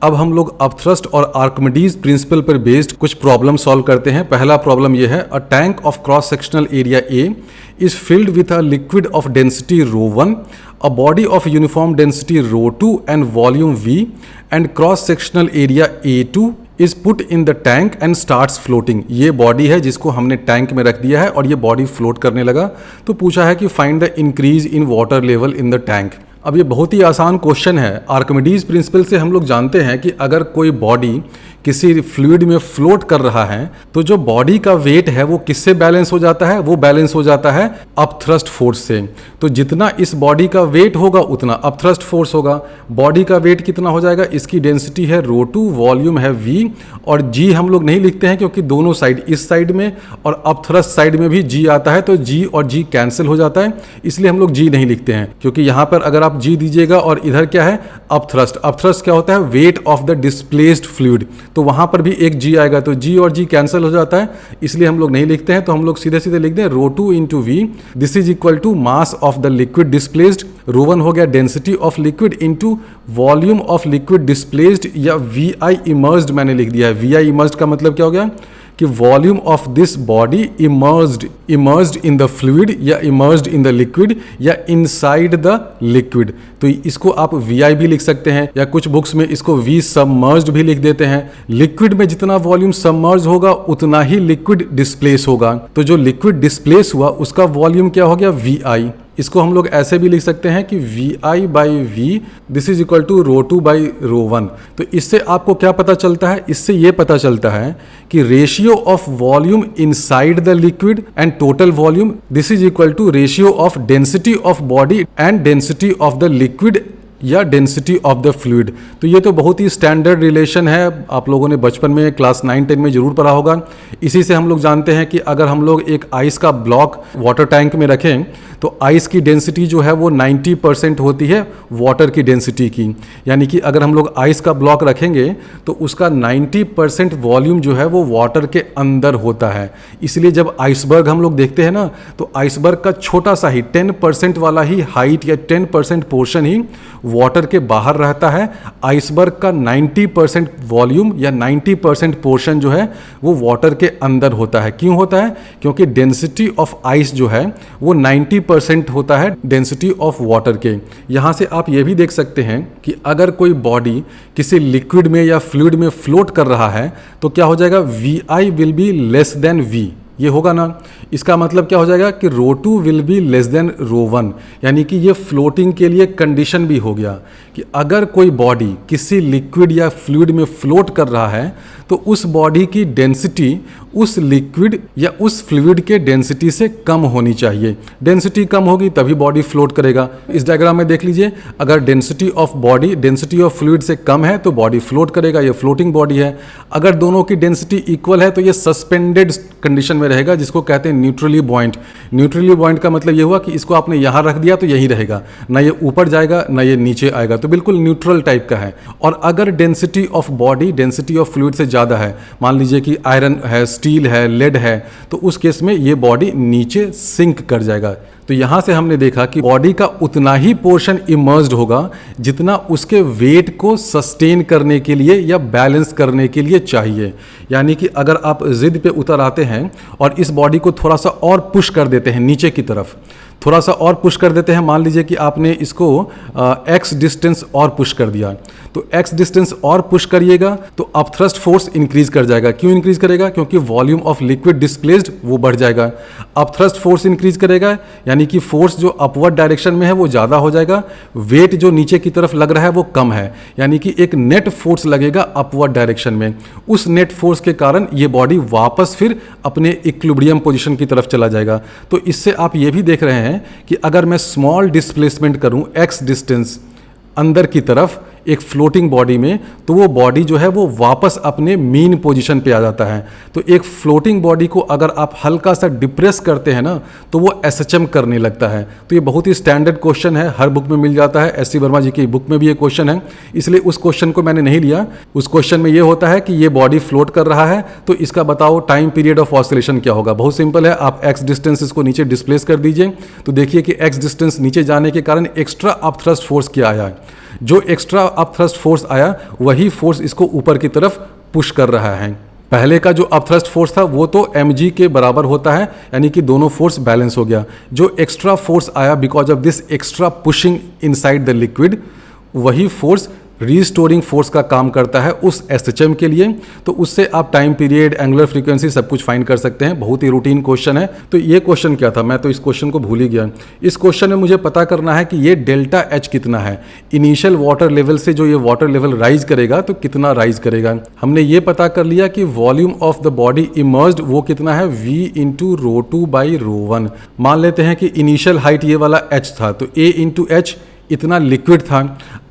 अब हम लोग अपथ्रस्ट और आर्किमिडीज प्रिंसिपल पर बेस्ड कुछ प्रॉब्लम सॉल्व करते हैं। पहला प्रॉब्लम यह है, a tank of cross sectional area A is filled with a liquid of density ρ1, a body of uniform density ρ2 and volume v and cross sectional area A2 is put in the tank and starts floating. ये body है जिसको हमने tank में रख दिया है और ये बॉडी फ्लोट करने लगा। तो पूछा है कि find the increase in water level in the tank. अब ये बहुत ही आसान क्वेश्चन है। आर्किमिडीज प्रिंसिपल से हम लोग जानते हैं कि अगर कोई बॉडी किसी फ्लूइड में फ्लोट कर रहा है तो जो बॉडी का वेट है वो किससे बैलेंस हो जाता है? वो बैलेंस हो जाता है अपथ्रस्ट फोर्स से। तो जितना इस बॉडी का वेट होगा उतना अपथ्रस्ट फोर्स होगा। बॉडी का वेट कितना हो जाएगा? इसकी डेंसिटी है ρ2, वॉल्यूम है v, और g हम लोग नहीं लिखते हैं क्योंकि दोनों साइड, इस साइड में और अपथ्रस्ट साइड में भी g आता है, तो g और g कैंसिल हो जाता है, इसलिए हम लोग g नहीं लिखते हैं। क्योंकि यहाँ पर अगर आप g दीजिएगा और इधर क्या है? अपथ्रस्ट। अपथ्रस्ट क्या होता है? Weight of the displaced fluid, तो वहां पर भी एक g आएगा, तो g और g कैंसिल हो जाता है, इसलिए हम लोग नहीं लिखते हैं। तो हम लोग सीधे सीधे लिख दें ρ2 into v, this is equal to mass of the liquid displaced, ρ1 हो गया density of liquid into volume of liquid displaced, या vi इमर्ज्ड मैंने लिख दिया है। vi इमर्ज्ड का मतलब क्या हो गया कि volume of this body emerged in the fluid, या इमर्ज्ड इन द लिक्विड, या इनसाइड द लिक्विड। तो इसको आप vi भी लिख सकते हैं, या कुछ बुक्स में इसको v सबमर्ज्ड भी लिख देते हैं। लिक्विड में जितना वॉल्यूम सबमर्ज होगा उतना ही लिक्विड डिस्प्लेस होगा। तो जो लिक्विड डिस्प्लेस हुआ उसका वॉल्यूम क्या हो गया? vi। इसको हम लोग ऐसे भी लिख सकते हैं कि vi by v this is equal to ρ2 by ρ1। तो इससे आपको क्या पता चलता है? इससे ये पता चलता है कि ratio of volume inside the liquid and total volume this is equal to ratio of density of body and density of the liquid या डेंसिटी ऑफ द फ्लूइड। तो ये तो बहुत ही स्टैंडर्ड रिलेशन है, आप लोगों ने बचपन में क्लास 9-10 में जरूर पढ़ा होगा। इसी से हम लोग जानते हैं कि अगर हम लोग एक आइस का ब्लॉक वाटर टैंक में रखें तो आइस की डेंसिटी जो है वो 90% होती है वाटर की डेंसिटी की। यानी कि अगर हम लोग आइस का ब्लॉक रखेंगे तो उसका 90% वॉल्यूम जो है वो वाटर के अंदर होता है। इसलिए जब आइसबर्ग हम लोग देखते हैं ना, तो आइसबर्ग का छोटा सा ही 10% वाला ही हाइट या 10% पोर्शन ही वाटर के बाहर रहता है। आइसबर्ग का 90% वॉल्यूम या 90% पोर्शन जो है वो वाटर के अंदर होता है। क्यों होता है? क्योंकि डेंसिटी ऑफ आइस जो है वो 90% होता है डेंसिटी ऑफ वाटर के। यहाँ से आप ये भी देख सकते हैं कि अगर कोई बॉडी किसी लिक्विड में या फ्लूइड में फ्लोट कर रहा है तो क्या हो जाएगा? vi will be less than v, ये होगा ना। इसका मतलब क्या हो जाएगा कि ρ2 विल बी लेस देन ρ1। यानी कि ये फ्लोटिंग के लिए कंडीशन भी हो गया कि अगर कोई बॉडी किसी लिक्विड या फ्लूइड में फ्लोट कर रहा है तो उस बॉडी की डेंसिटी उस लिक्विड या उस फ्लूइड के डेंसिटी से कम होनी चाहिए। डेंसिटी कम होगी तभी बॉडी फ्लोट करेगा। इस डायग्राम में देख लीजिए, अगर density of body density of fluid से कम है तो बॉडी फ्लोट करेगा, ये फ्लोटिंग बॉडी है। अगर दोनों की डेंसिटी इक्वल है तो ये सस्पेंडेड कंडीशन में रहेगा, जिसको कहते हैं न्यूट्रली बॉइंट। न्यूट्रली बॉइंट का मतलब ये हुआ कि इसको आपने यहाँ रख दिया तो यही रहेगा, ना ये ऊपर जाएगा ना ये नीचे आएगा, तो बिल्कुल न्यूट्रल टाइप का है। और अगर density of body density of fluid से ज़्यादा है, मान लीजिए कि आयरन है, स्टील है, लेड है, तो उस केस में ये बॉडी नीचे सिंक कर जाएगा। तो यहाँ से हमने देखा कि बॉडी का उतना ही पोर्शन इमर्ज्ड होगा जितना उसके वेट को सस्टेन करने के लिए या बैलेंस करने के लिए चाहिए। यानी कि अगर आप जिद पे उतर आते हैं और इस बॉडी को थोड़ा सा और पुश कर देते हैं नीचे की तरफ, थोड़ा सा और पुश कर देते हैं, मान लीजिए कि आपने इसको x डिस्टेंस और पुश कर दिया, तो x डिस्टेंस और पुश करिएगा तो अपथ्रस्ट फोर्स इंक्रीज कर जाएगा। क्यों इंक्रीज करेगा? क्योंकि वॉल्यूम ऑफ लिक्विड डिस्प्लेस्ड वो बढ़ जाएगा। अपथ्रस्ट फोर्स इंक्रीज करेगा यानी कि फोर्स जो अपवर्ड डायरेक्शन में है वो ज़्यादा हो जाएगा, वेट जो नीचे की तरफ लग रहा है वो कम है, यानी कि एक नेट फोर्स लगेगा अपवर्ड डायरेक्शन में। उस नेट फोर्स के कारण ये बॉडी वापस फिर अपने इक्विलिब्रियम पोजीशन की तरफ चला जाएगा। तो इससे आप ये भी देख रहे हैं कि अगर मैं स्मॉल डिस्प्लेसमेंट करूं x डिस्टेंस अंदर की तरफ एक फ्लोटिंग बॉडी में, तो वो बॉडी जो है वो वापस अपने मीन पोजीशन पे आ जाता है। तो एक फ्लोटिंग बॉडी को अगर आप हल्का सा डिप्रेस करते हैं ना तो वो एसएचएम करने लगता है। तो ये बहुत ही स्टैंडर्ड क्वेश्चन है, हर बुक में मिल जाता है। एस सी वर्मा जी की बुक में भी ये क्वेश्चन है, इसलिए उस क्वेश्चन को मैंने नहीं लिया। उस क्वेश्चन में ये होता है कि ये बॉडी फ्लोट कर रहा है तो इसका बताओ टाइम पीरियड ऑफ ऑसिलेशन क्या होगा। बहुत सिंपल है, आप एक्स डिस्टेंस इसको नीचे डिस्प्लेस कर दीजिए तो देखिए कि एक्स डिस्टेंस नीचे जाने के कारण एक्स्ट्रा अपथ्रस्ट फोर्स क्या आया है। जो एक्स्ट्रा अपथ्रस्ट फोर्स आया वही फोर्स इसको ऊपर की तरफ पुश कर रहा है। पहले का जो अपथ्रस्ट फोर्स था वो तो mg के बराबर होता है, यानी कि दोनों फोर्स बैलेंस हो गया। जो एक्स्ट्रा फोर्स आया because of this extra pushing inside the liquid, वही फोर्स रीस्टोरिंग फोर्स का काम करता है उस एसएचएम के लिए। तो उससे आप टाइम पीरियड, एंगुलर फ्रीक्वेंसी सब कुछ फाइंड कर सकते हैं। बहुत ही रूटीन क्वेश्चन है। तो ये क्वेश्चन क्या था, मैं तो इस क्वेश्चन को भूल ही गया। इस क्वेश्चन में मुझे पता करना है कि ये डेल्टा एच कितना है। इनिशियल वाटर लेवल से जो ये वाटर लेवल राइज करेगा तो कितना राइज करेगा। हमने ये पता कर लिया कि volume of the body emerged वो कितना है, v into rho two by rho one. मान लेते हैं कि इनिशियल हाइट ये वाला h था, तो a इंटू एच इतना लिक्विड था।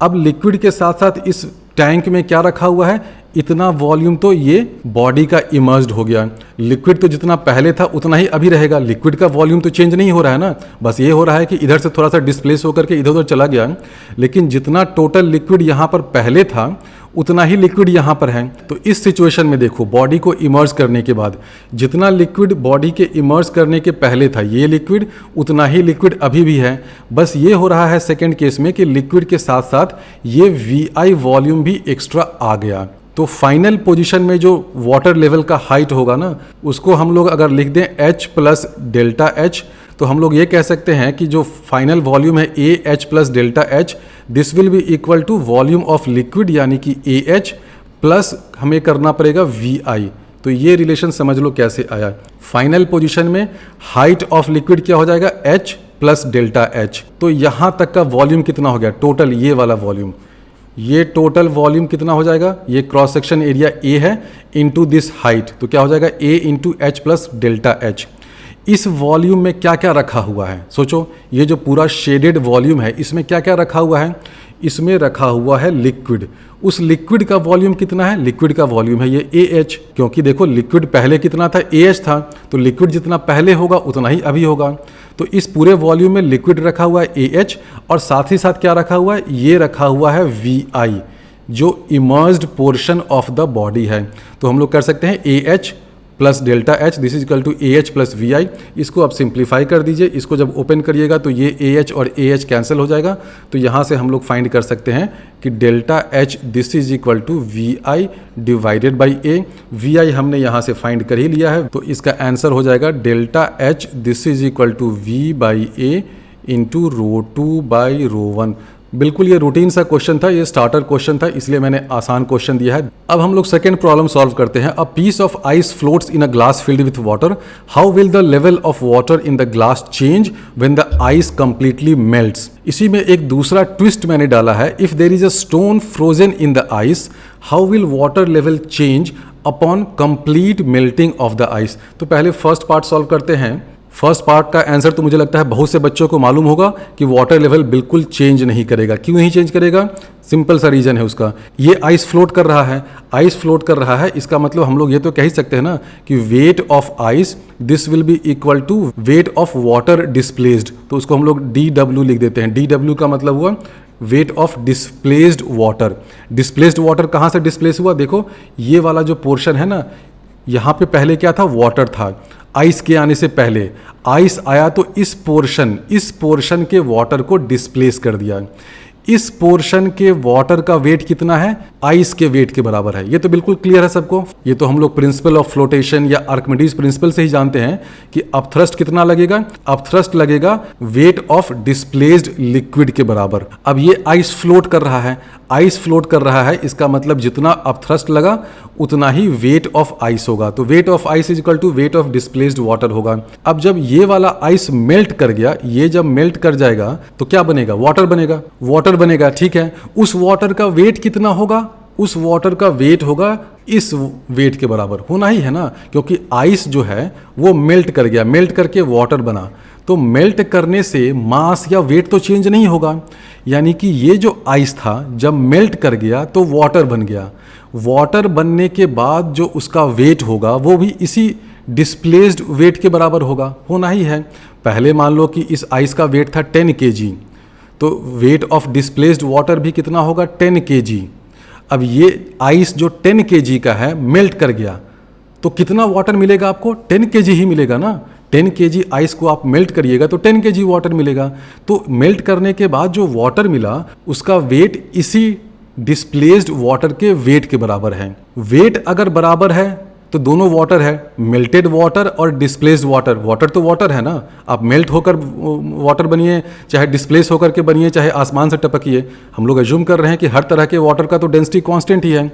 अब लिक्विड के साथ साथ इस टैंक में क्या रखा हुआ है, इतना वॉल्यूम तो ये बॉडी का इमर्ज्ड हो गया। लिक्विड तो जितना पहले था उतना ही अभी रहेगा, लिक्विड का वॉल्यूम तो चेंज नहीं हो रहा है ना, बस ये हो रहा है कि इधर से थोड़ा सा डिस्प्लेस होकर के इधर उधर चला गया। लेकिन जितना टोटल लिक्विड यहाँ पर पहले था उतना ही लिक्विड यहाँ पर है। तो इस सिचुएशन में देखो, बॉडी को इमर्ज करने के बाद जितना लिक्विड बॉडी के इमर्ज करने के पहले था ये लिक्विड, उतना ही लिक्विड अभी भी है। बस ये हो रहा है सेकेंड केस में कि लिक्विड के साथ साथ ये वी वॉल्यूम भी एक्स्ट्रा आ गया। तो फाइनल पोजीशन में जो वाटर लेवल का हाइट होगा ना, उसको हम लोग अगर लिख दें h प्लस डेल्टा एच, तो हम लोग ये कह सकते हैं कि जो फाइनल वॉल्यूम है A H plus delta H, this will be equal to volume of liquid यानी कि ए एच प्लस हमें करना पड़ेगा वी आई। तो ये रिलेशन समझ लो कैसे आया। फाइनल पोजीशन में हाइट ऑफ लिक्विड क्या हो जाएगा, h प्लस डेल्टा एच। तो यहाँ तक का वॉल्यूम कितना हो गया टोटल, ये वाला वॉल्यूम, ये टोटल वॉल्यूम कितना हो जाएगा, ये क्रॉस सेक्शन एरिया ए है इंटू दिस हाइट, तो क्या हो जाएगा A into H plus delta H. इस वॉल्यूम में क्या क्या रखा हुआ है, सोचो ये जो पूरा शेडेड वॉल्यूम है इसमें क्या क्या रखा हुआ है, इसमें रखा हुआ है लिक्विड। उस लिक्विड का वॉल्यूम कितना है, लिक्विड का वॉल्यूम है ये ए एच, क्योंकि देखो लिक्विड पहले कितना था, ए एच था, तो लिक्विड जितना पहले होगा उतना ही अभी होगा। तो इस पूरे वॉल्यूम में लिक्विड रखा हुआ है ए एच, और साथ ही साथ क्या रखा हुआ है, ये रखा हुआ है वी आई, जो immersed portion of the body है। तो हम लोग कर सकते हैं A H plus delta H, this is equal to A H plus V I. इसको आप सिंप्लीफाई कर दीजिए, इसको जब ओपन करिएगा तो ये ए एच और ए एच कैंसिल हो जाएगा। तो यहाँ से हम लोग फाइंड कर सकते हैं कि delta H this is equal to V I divided by A. V I हमने यहाँ से फाइंड कर ही लिया है, तो इसका आंसर हो जाएगा delta H this is equal to V by A into rho two by rho one. बिल्कुल ये रूटीन सा क्वेश्चन था, ये स्टार्टर क्वेश्चन था, इसलिए मैंने आसान क्वेश्चन दिया है। अब हम लोग सेकेंड प्रॉब्लम सॉल्व करते हैं। A piece of ice floats in a glass filled with water, how will the level of water in the glass change when the ice completely melts. इसी में एक दूसरा ट्विस्ट मैंने डाला है, if there is a stone frozen in the ice, how will water level change upon complete melting of the ice. तो पहले first part solve करते हैं। फर्स्ट पार्ट का आंसर तो मुझे लगता है बहुत से बच्चों को मालूम होगा कि वाटर लेवल बिल्कुल चेंज नहीं करेगा। क्यों नहीं चेंज करेगा, सिंपल सा रीजन है उसका, ये आइस फ्लोट कर रहा है। आइस फ्लोट कर रहा है, इसका मतलब हम लोग ये तो कह ही सकते हैं ना कि weight of ice this will be equal to weight of water displaced. तो उसको हम लोग डी डब्ल्यू लिख देते हैं। डी डब्ल्यू का मतलब हुआ wait of displaced water. Displaced water कहाँ से डिस्प्लेस हुआ, देखो ये वाला जो पोर्शन है ना, यहाँ पे पहले क्या था, वाटर था। आइस के आने से पहले आइस आया तो इस पोर्शन के वाटर को डिस्प्लेस कर दिया। इस पोर्शन के वाटर का वेट कितना है, आइस के वेट के बराबर है। ये तो बिल्कुल क्लियर है सबको। ये तो हम लोग प्रिंसिपल ऑफ फ्लोटेशन या आर्किमिडीज प्रिंसिपल से ही जानते हैं कि अपथ्रस्ट कितना लगेगा, अपथ्रस्ट लगेगा वेट ऑफ डिस्प्लेस्ड लिक्विड के बराबर। अब ये आइस फ्लोट कर रहा है, आइस फ्लोट कर रहा है, इसका मतलब जितना अपथ्रस्ट लगा उतना ही वेट ऑफ आइस होगा। तो weight of ice is equal to weight of displaced water होगा। अब जब ये वाला आइस मेल्ट कर गया, ये जब मेल्ट कर जाएगा तो क्या बनेगा, वाटर बनेगा। वाटर बनेगा, ठीक है। उस वाटर का वेट कितना होगा, उस वाटर का वेट होगा इस वेट के बराबर, होना ही है ना, क्योंकि आइस जो है वो मेल्ट कर गया, मेल्ट करके वाटर बना। तो मेल्ट करने से मास या वेट तो चेंज नहीं होगा, यानी कि ये जो आइस था जब मेल्ट कर गया तो वाटर बन गया। वाटर बनने के बाद जो उसका वेट होगा वो भी इसी डिस्प्लेस्ड वेट के बराबर होगा, होना ही है। पहले मान लो कि इस आइस का वेट था 10 kg, तो वेट ऑफ डिस्प्लेस्ड वाटर भी कितना होगा, 10 kg। अब ये आइस जो 10 kg का है मेल्ट कर गया तो कितना वाटर मिलेगा आपको, 10 kg ही मिलेगा ना, 10 kg आइस को आप मेल्ट करिएगा तो 10 kg वाटर मिलेगा। तो मेल्ट करने के बाद जो वाटर मिला उसका वेट इसी डिस्प्लेस्ड वाटर के वेट के बराबर है। वेट अगर बराबर है तो दोनों वाटर है, मेल्टेड वाटर और डिस्प्लेस्ड वाटर। वाटर तो वाटर है ना, आप मेल्ट होकर वाटर बनिए, चाहे डिस्प्लेस होकर के बनिए, चाहे आसमान से टपकिए, हम लोग अज्यूम कर रहे हैं कि हर तरह के वाटर का तो डेंसिटी कांस्टेंट ही है।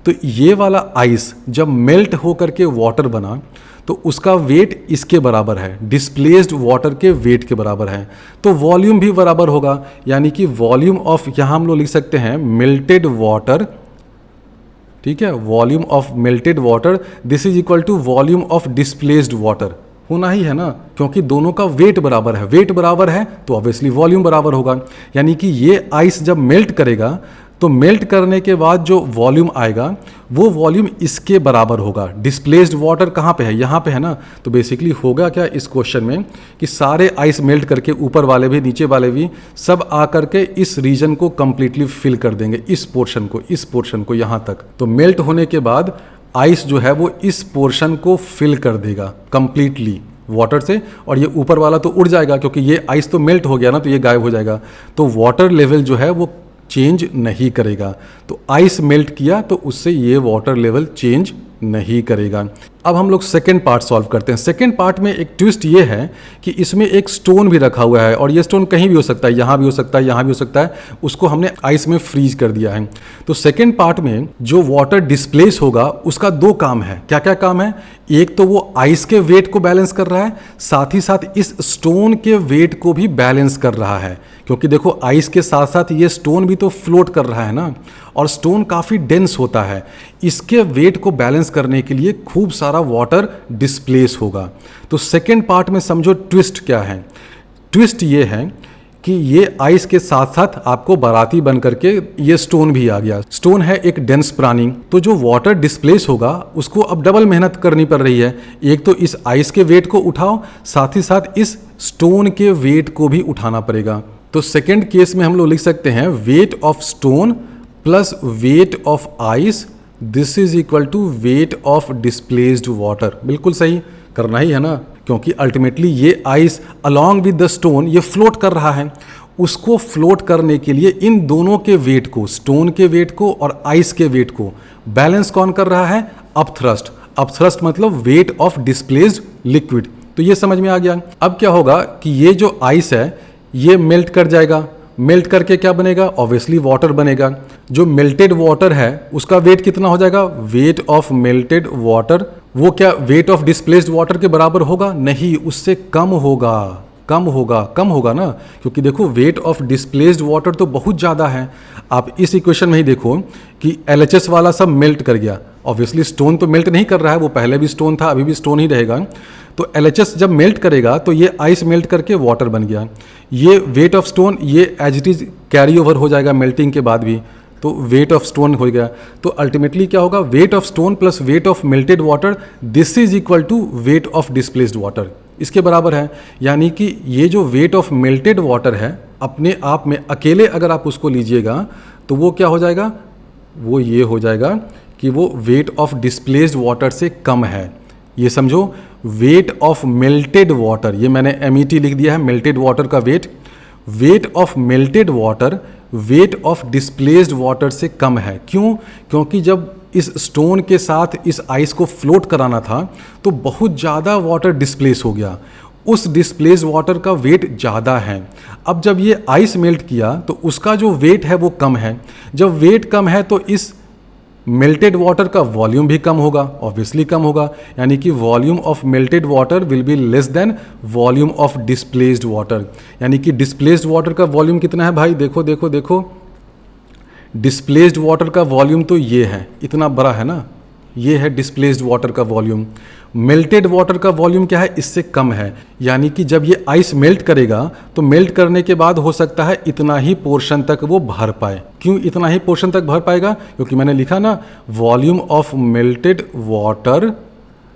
तो ये वाला आइस जब मेल्ट होकर के वाटर बना तो उसका वेट इसके बराबर है, डिस्प्लेस्ड वाटर के वेट के बराबर है। तो वॉल्यूम भी बराबर होगा, यानी कि वॉल्यूम ऑफ, यहाँ हम लोग लिख सकते हैं मेल्टेड वाटर, ठीक है, volume of melted water this is equal to volume of displaced water. होना ही है ना, क्योंकि दोनों का वेट बराबर है। वेट बराबर है तो ऑब्वियसली वॉल्यूम बराबर होगा। यानी कि ये आइस जब मेल्ट करेगा तो मेल्ट करने के बाद जो वॉल्यूम आएगा वो वॉल्यूम इसके बराबर होगा। डिस्प्लेस्ड वाटर कहाँ पे है, यहाँ पे है ना। तो बेसिकली होगा क्या इस क्वेश्चन में कि सारे आइस मेल्ट करके, ऊपर वाले भी नीचे वाले भी, सब आकर के इस रीजन को कंप्लीटली फिल कर देंगे, इस पोर्शन को यहाँ तक। तो मेल्ट होने के बाद आइस जो है वो इस पोर्शन को फिल कर देगा कंप्लीटली वाटर से, और ये ऊपर वाला तो उड़ जाएगा क्योंकि ये आइस तो मेल्ट हो गया ना, तो ये गायब हो जाएगा। तो वाटर लेवल जो है वो चेंज नहीं करेगा। तो आइस मेल्ट किया तो उससे ये वाटर लेवल चेंज नहीं करेगा। अब हम लोग सेकेंड पार्ट सॉल्व करते हैं। सेकेंड पार्ट में एक ट्विस्ट ये है कि इसमें एक स्टोन भी रखा हुआ है, और ये स्टोन कहीं भी हो सकता है, यहाँ भी हो सकता है, यहाँ भी हो सकता है। उसको हमने आइस में फ्रीज कर दिया है। तो सेकेंड पार्ट में जो वाटर डिस्प्लेस होगा उसका दो काम है। क्या क्या काम है? एक तो वो आइस के वेट को बैलेंस कर रहा है, साथ ही साथ इस स्टोन के वेट को भी बैलेंस कर रहा है। क्योंकि देखो आइस के साथ साथ ये स्टोन भी तो फ्लोट कर रहा है ना, और स्टोन काफ़ी डेंस होता है। इसके वेट को बैलेंस करने के लिए खूब सारा वाटर डिस्प्लेस होगा। तो सेकेंड पार्ट में समझो ट्विस्ट क्या है। ट्विस्ट ये है कि ये आइस के साथ साथ आपको बाराती बन करके ये स्टोन भी आ गया। स्टोन है एक डेंस प्राणी, तो जो वाटर डिस्प्लेस होगा उसको अब डबल मेहनत करनी पड़ रही है। एक तो इस आइस के वेट को उठाओ, साथ ही साथ इस स्टोन के वेट को भी उठाना पड़ेगा। तो सेकेंड केस में हम लोग लिख सकते हैं weight of stone plus weight of ice this is equal to weight of displaced water. बिल्कुल सही करना ही है ना, क्योंकि अल्टीमेटली ये ice along with the stone ये फ्लोट कर रहा है। उसको फ्लोट करने के लिए इन दोनों के वेट को, स्टोन के वेट को और आइस के वेट को बैलेंस कौन कर रहा है? अपथ्रस्ट। अपथ्रस्ट मतलब वेट ऑफ डिस्प्लेस्ड लिक्विड। तो ये समझ में आ गया। अब क्या होगा कि ये जो आइस है ये मेल्ट कर जाएगा। मेल्ट करके क्या बनेगा? ऑब्वियसली वाटर बनेगा। जो मेल्टेड वाटर है उसका वेट कितना हो जाएगा? वेट ऑफ मेल्टेड वाटर वो क्या वेट ऑफ डिस्प्लेस्ड वाटर के बराबर होगा? नहीं, उससे कम होगा। कम होगा ना, क्योंकि देखो वेट ऑफ डिस्प्लेस्ड वाटर तो बहुत ज़्यादा है। आप इस इक्वेशन में ही देखो कि LHS वाला सब मेल्ट कर गया। ऑब्वियसली स्टोन तो मेल्ट नहीं कर रहा है, वो पहले भी स्टोन था, अभी भी स्टोन ही रहेगा। तो LHS जब मेल्ट करेगा तो ये आइस मेल्ट करके वाटर बन गया। ये वेट ऑफ स्टोन ये as it is carry over हो जाएगा मेल्टिंग के बाद भी, तो वेट ऑफ स्टोन हो गया। तो अल्टीमेटली क्या होगा? Weight of stone plus weight of melted water this is equal to weight of displaced water, इसके बराबर है। यानी कि ये जो वेट ऑफ मेल्टेड वाटर है अपने आप में अकेले अगर आप उसको लीजिएगा तो वो क्या हो जाएगा? वो ये हो जाएगा कि वो वेट ऑफ डिस्प्लेस्ड वाटर से कम है। ये समझो, वेट ऑफ मेल्टेड वाटर, ये मैंने MET लिख दिया है, मेल्टेड वाटर का weight. Weight of melted water weight of displaced water से कम है। क्यों? क्योंकि जब इस स्टोन के साथ इस आइस को फ्लोट कराना था तो बहुत ज़्यादा वाटर डिस्प्लेस हो गया। उस डिस्प्लेस वाटर का वेट ज़्यादा है। अब जब ये आइस मेल्ट किया तो उसका जो वेट है वो कम है। जब वेट कम है तो इस मेल्टेड वाटर का वॉल्यूम भी कम होगा, ऑब्वियसली कम होगा। यानी कि volume of melted water will be less than volume of displaced water. यानी कि डिस्प्लेस्ड वाटर का वॉल्यूम कितना है भाई? देखो देखो देखो, डिस्प्लेस्ड वाटर का वॉल्यूम तो ये है, इतना बड़ा है ना, ये है डिस्प्लेस्ड वाटर का वॉल्यूम। मेल्टेड वाटर का वॉल्यूम क्या है? इससे कम है। यानी कि जब ये आइस मेल्ट करेगा तो मेल्ट करने के बाद हो सकता है इतना ही पोर्शन तक वो भर पाए। क्यों इतना ही पोर्शन तक भर पाएगा? क्योंकि मैंने लिखा ना volume of melted water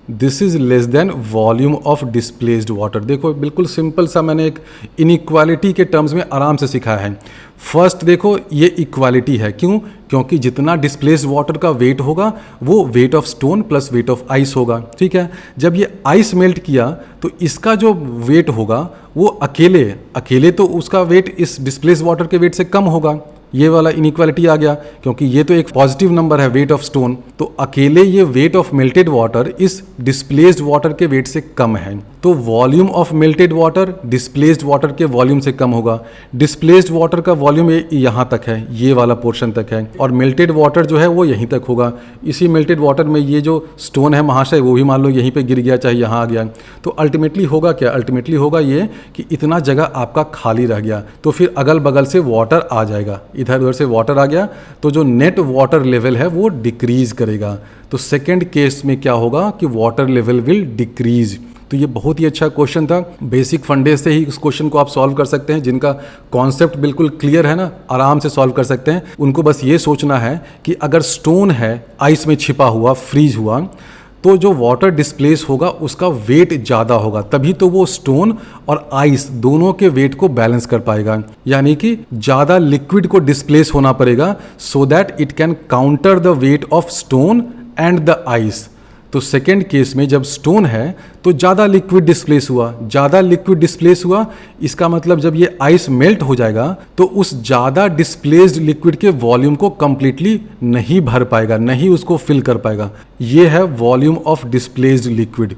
this is less than volume of displaced water. देखो बिल्कुल सिंपल सा मैंने एक इनइक्वालिटी के टर्म्स में आराम से सिखाया है। फर्स्ट देखो ये इक्वालिटी है, क्यों? क्योंकि जितना डिस्प्लेस्ड वाटर का वेट होगा वो wait of stone plus weight of ice होगा, ठीक है। जब ये आइस मेल्ट किया तो इसका जो वेट होगा वो अकेले तो उसका वेट इस डिस्प्लेस्ड वाटर के वेट से कम होगा। ये वाला इनइक्वालिटी आ गया, क्योंकि ये तो एक पॉजिटिव नंबर है वेट ऑफ स्टोन, तो अकेले ये वेट ऑफ मेल्टेड वाटर इस डिस्प्लेस्ड वाटर के वेट से कम है। तो volume of melted water displaced water के वॉल्यूम से कम होगा। डिस्प्लेस्ड वाटर का वॉल्यूम यहाँ तक है, ये वाला पोर्शन तक है, और मेल्टेड वाटर जो है वो यहीं तक होगा। इसी मेल्टेड वाटर में ये जो स्टोन है महाशय वो भी मान लो यहीं पे गिर गया, चाहे यहाँ आ गया, तो अल्टीमेटली होगा क्या? अल्टीमेटली होगा ये कि इतना जगह आपका खाली रह गया, तो फिर अगल बगल से वाटर आ जाएगा, इधर उधर से वाटर आ गया, तो जो नेट वाटर लेवल है वो डिक्रीज करेगा। तो सेकेंड केस में क्या होगा कि वाटर लेवल विल डिक्रीज। तो ये बहुत ही अच्छा क्वेश्चन था, बेसिक फंडे से ही इस क्वेश्चन को आप सॉल्व कर सकते हैं। जिनका कॉन्सेप्ट बिल्कुल क्लियर है ना, आराम से सॉल्व कर सकते हैं। उनको बस ये सोचना है कि अगर स्टोन है आइस में छिपा हुआ, फ्रीज हुआ, तो जो वाटर डिस्प्लेस होगा उसका वेट ज़्यादा होगा, तभी तो वो स्टोन और आइस दोनों के वेट को बैलेंस कर पाएगा। यानी कि ज़्यादा लिक्विड को डिस्प्लेस होना पड़ेगा so that it can counter the wait of stone and the ice. तो सेकेंड केस में जब स्टोन है तो ज़्यादा लिक्विड डिस्प्लेस हुआ, ज़्यादा लिक्विड डिस्प्लेस हुआ, इसका मतलब जब ये आइस मेल्ट हो जाएगा तो उस ज़्यादा डिस्प्लेस्ड लिक्विड के वॉल्यूम को कंप्लीटली नहीं भर पाएगा, नहीं उसको फिल कर पाएगा। ये है वॉल्यूम ऑफ डिस्प्लेस्ड लिक्विड।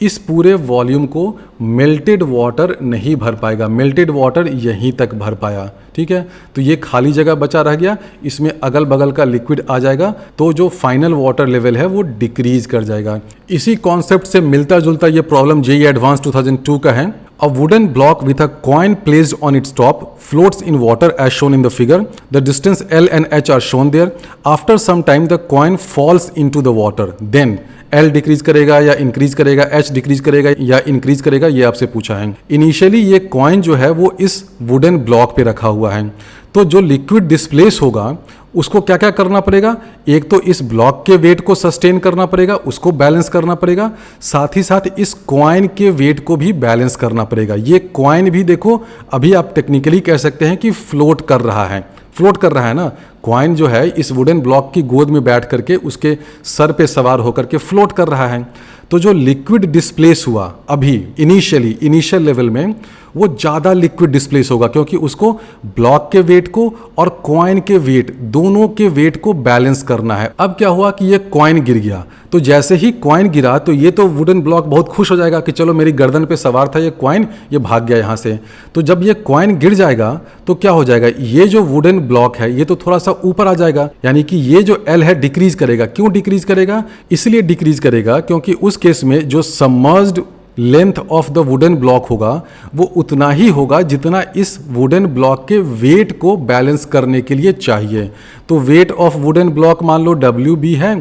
इस पूरे वॉल्यूम को मेल्टेड वाटर नहीं भर पाएगा, मेल्टेड वाटर यहीं तक भर पाया, ठीक है। तो ये खाली जगह बचा रह गया, इसमें अगल बगल का लिक्विड आ जाएगा, तो जो फाइनल वाटर लेवल है वो डिक्रीज कर जाएगा। इसी कॉन्सेप्ट से मिलता जुलता ये प्रॉब्लम जेईई एडवांस 2002 का है। A wooden block with a coin placed on its top floats in water as shown in the figure. The distance L and H are shown there. After some time the coin falls into the water. Then L decrease करेगा या increase करेगा, H decrease करेगा या increase करेगा, ये आपसे पूछा है। इनिशियली ये कॉइन जो है वो इस वुडन ब्लॉक पे रखा हुआ है, तो जो लिक्विड डिस्प्लेस होगा उसको क्या क्या करना पड़ेगा? एक तो इस ब्लॉक के वेट को सस्टेन करना पड़ेगा, उसको बैलेंस करना पड़ेगा, साथ ही साथ इस कॉइन के वेट को भी बैलेंस करना पड़ेगा। ये कॉइन भी देखो अभी आप टेक्निकली कह सकते हैं कि फ्लोट कर रहा है, फ्लोट कर रहा है ना। कॉइन जो है इस वुडन ब्लॉक की गोद में बैठ करके उसके सर पे सवार होकर के फ्लोट कर रहा है। तो जो लिक्विड डिस्प्लेस हुआ अभी इनिशियल लेवल में, वो ज़्यादा लिक्विड डिस्प्लेस होगा, क्योंकि उसको ब्लॉक के वेट को और कॉइन के वेट दोनों के वेट को बैलेंस करना है। अब क्या हुआ कि ये कॉइन गिर गया, तो जैसे ही कॉइन गिरा तो ये तो वुडन ब्लॉक बहुत खुश हो जाएगा कि चलो मेरी गर्दन पे सवार था ये कॉइन, ये भाग गया यहाँ से। तो जब ये कॉइन गिर जाएगा तो क्या हो जाएगा, ये जो वुडन ब्लॉक है ये तो थोड़ा सा ऊपर आ जाएगा, यानी कि ये जो एल है डिक्रीज करेगा। क्यों डिक्रीज करेगा? इसलिए डिक्रीज करेगा क्योंकि उस केस में जो submerged length of the wooden block होगा वो उतना ही होगा जितना इस वुडन ब्लॉक के वेट को बैलेंस करने के लिए चाहिए। तो वेट ऑफ वुडन ब्लॉक मान लो WB है,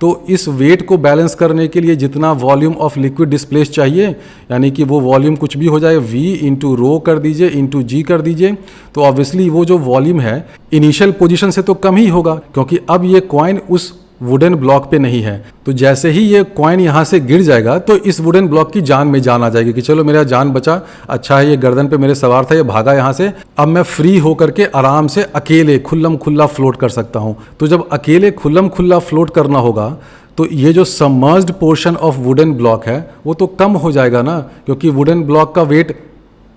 तो इस वेट को बैलेंस करने के लिए जितना वॉल्यूम ऑफ लिक्विड डिस्प्लेस चाहिए, यानी कि वो वॉल्यूम कुछ भी हो जाए, V इंटू रो कर दीजिए इंटू G कर दीजिए, तो ऑब्वियसली वो जो वॉल्यूम है इनिशियल पोजीशन से तो कम ही होगा, क्योंकि अब ये कॉइन उस वुडन ब्लॉक पे नहीं है। तो जैसे ही ये कॉइन यहाँ से गिर जाएगा तो इस वुडन ब्लॉक की जान में जान आ जाएगी कि चलो मेरा जान बचा, अच्छा है ये गर्दन पे मेरे सवार था, ये भागा यहाँ से, अब मैं फ्री होकर के आराम से अकेले खुल्लम खुल्ला फ्लोट कर सकता हूँ। तो जब अकेले खुल्लम खुल्ला फ्लोट करना होगा तो ये जो submerged portion of wooden block है वो तो कम हो जाएगा ना, क्योंकि वुडन ब्लॉक का वेट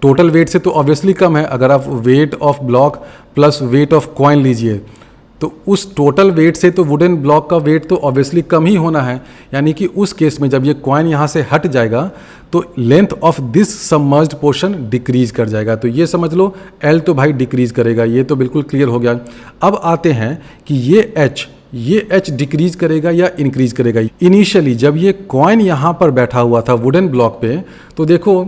टोटल वेट से तो ऑब्वियसली कम है। अगर आप weight of block plus weight of coin लीजिए तो उस टोटल वेट से तो वुडन ब्लॉक का वेट तो ऑब्वियसली कम ही होना है, यानी कि उस केस में जब ये कॉइन यहाँ से हट जाएगा तो length of this submerged portion decrease कर जाएगा। तो ये समझ लो L तो भाई डिक्रीज करेगा, ये तो बिल्कुल क्लियर हो गया। अब आते हैं कि ये H डिक्रीज करेगा या इंक्रीज करेगा। इनिशियली जब ये कॉइन यहाँ पर बैठा हुआ था वुडन ब्लॉक पे, तो देखो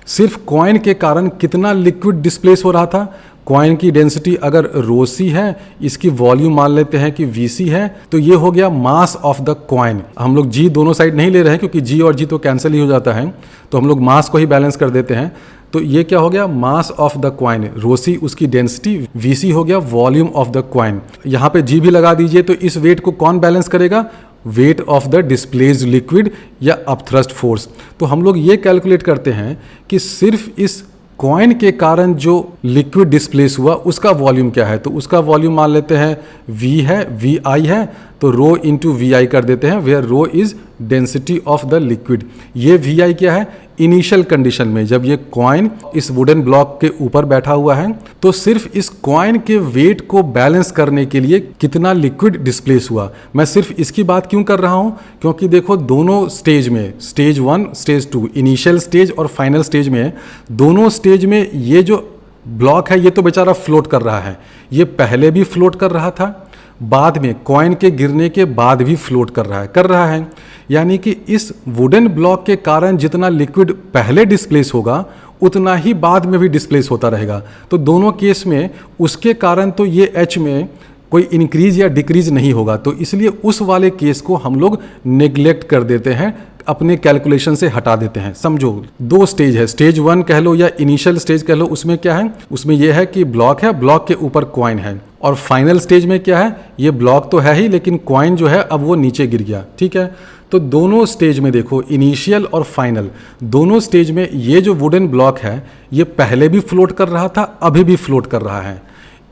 सिर्फ कॉइन के कारण कितना लिक्विड डिस्प्लेस हो रहा था। कॉइन की डेंसिटी अगर ρc है, इसकी वॉल्यूम मान लेते हैं कि Vc है, तो ये हो गया मास ऑफ द कॉइन। हम लोग G दोनों साइड नहीं ले रहे हैं क्योंकि G और G तो कैंसिल ही हो जाता है, तो हम लोग मास को ही बैलेंस कर देते हैं। तो ये क्या हो गया, मास ऑफ द कॉइन, ρc उसकी डेंसिटी, Vc हो गया वॉल्यूम ऑफ द कॉइन। यहाँ पे G भी लगा दीजिए, तो इस वेट को कौन बैलेंस करेगा, weight of the displaced liquid या अपथ्रस्ट फोर्स। तो हम लोग ये कैलकुलेट करते हैं कि सिर्फ इस कॉइन के कारण जो लिक्विड डिस्प्लेस हुआ उसका वॉल्यूम क्या है। तो उसका वॉल्यूम मान लेते हैं V है, VI है, तो रो इंटू VI कर देते हैं, where rho is density of the liquid. ये VI क्या है, इनिशियल कंडीशन में जब ये कॉइन इस वुडन ब्लॉक के ऊपर बैठा हुआ है तो सिर्फ इस कॉइन के वेट को बैलेंस करने के लिए कितना लिक्विड डिस्प्लेस हुआ। मैं सिर्फ इसकी बात क्यों कर रहा हूं, क्योंकि देखो दोनों स्टेज में, स्टेज 1 स्टेज 2, इनिशियल स्टेज और फाइनल स्टेज में, दोनों स्टेज में ये जो ब्लॉक है ये तो बेचारा फ्लोट कर रहा है। ये पहले भी फ्लोट कर रहा था, बाद में कॉइन के गिरने के बाद भी फ्लोट कर रहा है। यानी कि इस वुडन ब्लॉक के कारण जितना लिक्विड पहले डिस्प्लेस होगा उतना ही बाद में भी डिस्प्लेस होता रहेगा। तो दोनों केस में उसके कारण तो ये H में कोई इंक्रीज या डिक्रीज नहीं होगा, तो इसलिए उस वाले केस को हम लोग नेग्लेक्ट कर देते हैं, अपने कैलकुलेशन से हटा देते हैं। समझो दो स्टेज है, स्टेज 1 कह लो या इनिशियल स्टेज कह लो, उसमें क्या है, उसमें यह है कि ब्लॉक है, ब्लॉक के ऊपर कॉइन है। और फाइनल स्टेज में क्या है, ये ब्लॉक तो है ही लेकिन कॉइन जो है अब वो नीचे गिर गया। ठीक है, तो दोनों स्टेज में देखो, इनिशियल और फाइनल दोनों स्टेज में ये जो वुडन ब्लॉक है ये पहले भी फ्लोट कर रहा था, अभी भी फ्लोट कर रहा है।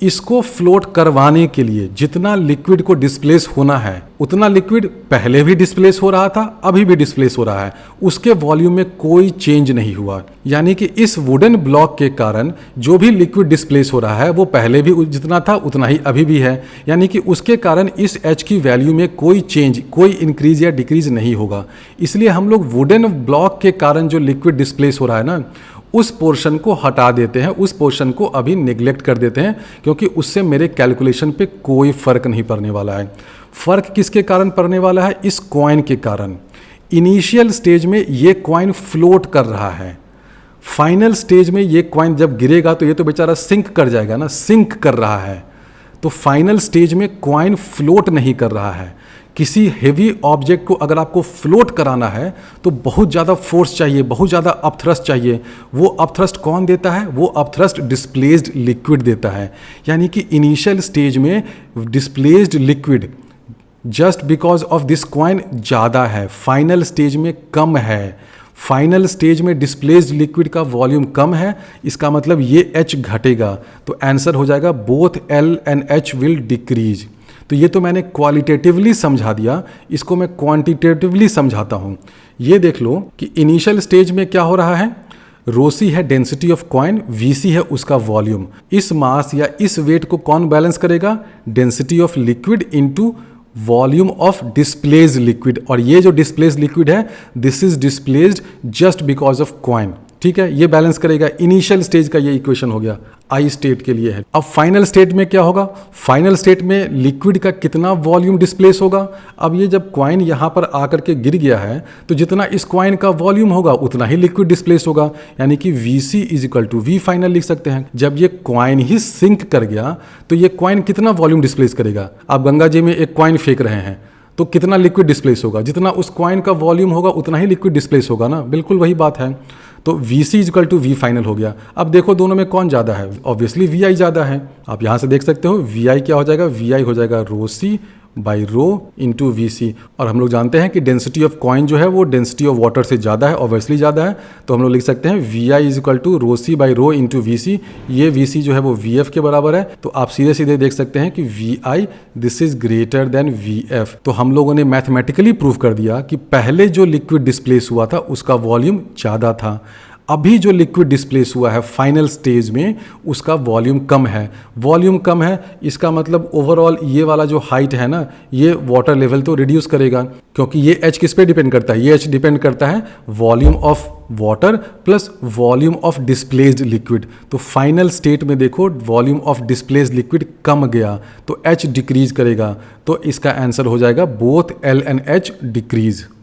इसको फ्लोट करवाने के लिए जितना लिक्विड को डिस्प्लेस होना है उतना लिक्विड पहले भी डिस्प्लेस हो रहा था, अभी भी डिस्प्लेस हो रहा है, उसके वॉल्यूम में कोई चेंज नहीं हुआ। यानी कि इस वुडन ब्लॉक के कारण जो भी लिक्विड डिस्प्लेस हो रहा है वो पहले भी जितना था उतना ही अभी भी है। यानी कि उसके कारण इस H की वैल्यू में कोई चेंज, कोई इंक्रीज या डिक्रीज नहीं होगा। इसलिए हम लोग वुडन ब्लॉक के कारण जो लिक्विड डिस्प्लेस हो रहा है ना, उस पोर्शन को हटा देते हैं, उस पोर्शन को अभी नेग्लेक्ट कर देते हैं, क्योंकि उससे मेरे कैलकुलेशन पे कोई फर्क नहीं पड़ने वाला है। फर्क किसके कारण पड़ने वाला है, इस कॉइन के कारण। इनिशियल स्टेज में ये कॉइन फ्लोट कर रहा है, फाइनल स्टेज में ये कॉइन जब गिरेगा तो ये तो बेचारा सिंक कर जाएगा ना, सिंक कर रहा है। तो फाइनल स्टेज में कॉइन फ्लोट नहीं कर रहा है। किसी हेवी ऑब्जेक्ट को अगर आपको फ्लोट कराना है तो बहुत ज़्यादा फोर्स चाहिए, बहुत ज़्यादा अपथ्रस्ट चाहिए। वो अपथ्रस्ट कौन देता है, वो अपथ्रस्ट डिस्प्लेस्ड लिक्विड देता है। यानी कि इनिशियल स्टेज में displaced liquid just because of this coin ज़्यादा है, फाइनल स्टेज में कम है। फाइनल स्टेज में डिस्प्लेस्ड लिक्विड का वॉल्यूम कम है, इसका मतलब ये H घटेगा। तो आंसर हो जाएगा both L and H will decrease. तो ये तो मैंने क्वालिटेटिवली समझा दिया, इसको मैं क्वांटिटेटिवली समझाता हूँ। ये देख लो कि इनिशियल स्टेज में क्या हो रहा है, ρc है डेंसिटी ऑफ कॉइन, Vc है उसका वॉल्यूम। इस मास या इस वेट को कौन बैलेंस करेगा, density of liquid into volume of displaced liquid. और ये जो डिस्प्लेस्ड लिक्विड है this is displaced just because of coin. ठीक है, ये बैलेंस करेगा। इनिशियल स्टेज का ये इक्वेशन हो गया, आई स्टेट के लिए है। अब फाइनल स्टेट में क्या होगा, फाइनल स्टेट में लिक्विड का कितना वॉल्यूम डिस्प्लेस होगा। अब ये जब कॉइन यहाँ पर आकर के गिर गया है तो जितना इस कॉइन का वॉल्यूम होगा उतना ही लिक्विड डिस्प्लेस होगा। यानी कि Vc is equal to V final लिख सकते हैं। जब ये कॉइन ही सिंक कर गया तो ये कॉइन कितना वॉल्यूम डिस्प्लेस करेगा। आप गंगा जी में एक कॉइन फेंक रहे हैं तो कितना लिक्विड डिस्प्लेस होगा, जितना उस कॉइन का वॉल्यूम होगा उतना ही लिक्विड डिस्प्लेस होगा ना, बिल्कुल वही बात है। तो Vc equal to V final हो गया। अब देखो दोनों में कौन ज़्यादा है, ऑब्वियसली Vi ज़्यादा है। आप यहाँ से देख सकते हो Vi क्या हो जाएगा, Vi हो जाएगा ρc by rho into Vc। और हम लोग जानते हैं कि डेंसिटी ऑफ कॉइन जो है वो डेंसिटी ऑफ वाटर से ज़्यादा है, ऑब्वियसली ज़्यादा है। तो हम लोग लिख सकते हैं Vi is equal to ρc by rho into Vc। ये Vc जो है वो Vf के बराबर है। तो आप सीधे सीधे देख सकते हैं कि Vi this is greater than Vf। तो हम लोगों ने मैथमेटिकली प्रूव कर दिया कि पहले जो लिक्विड डिस्प्लेस हुआ था उसका वॉल्यूम ज़्यादा था, अभी जो लिक्विड डिस्प्लेस हुआ है फाइनल स्टेज में उसका वॉल्यूम कम है। वॉल्यूम कम है इसका मतलब ओवरऑल ये वाला जो हाइट है ना, ये वाटर लेवल तो रिड्यूस करेगा, क्योंकि ये H किस पे डिपेंड करता है, ये H डिपेंड करता है volume of water plus volume of displaced liquid. तो फाइनल स्टेट में देखो वॉल्यूम ऑफ डिस्प्लेस्ड लिक्विड कम गया तो H डिक्रीज करेगा। तो इसका आंसर हो जाएगा both L and H decrease.